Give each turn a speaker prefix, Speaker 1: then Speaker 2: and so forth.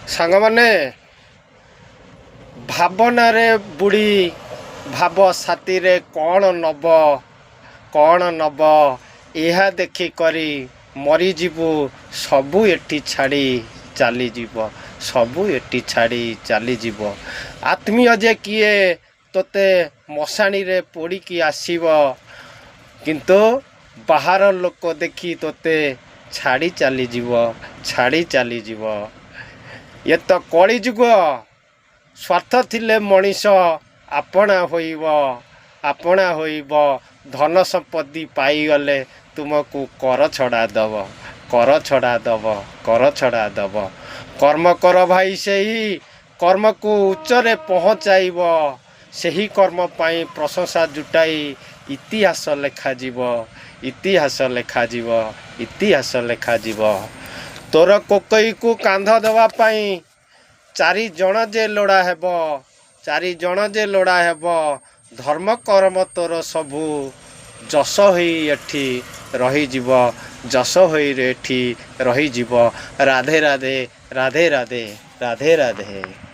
Speaker 1: सांग माने भावना रे बुड़ी भाव साथी रे कौन नब यह देखी करी मरी जीवु सबू एटी छाड़ी चली जीव सबू एटी छाड़ी चली जीव आत्मीय जे किए तोते मशाणी रे पोड़ी की आसीब किंतु बाहर लोक देखी तोते छाड़ी चली जीव ये तो कली जुग स्वार्थ थिले मनीष आपणा होइब धन संपत्ति पाईगले तुमको कर छड़ा दब कर्म कर भाई सही कर्म को उच्चरे पहुँचाइब सही कर्म पाई प्रशंसा जुटाई इतिहास लेखा जीव तोर कोकई को कांध देवा पाई चारि जण जे लोड़ा हेब धर्म कर्म तोर सबू जस होई एठी रही जीव राधे राधे राधे राधे राधे राधे।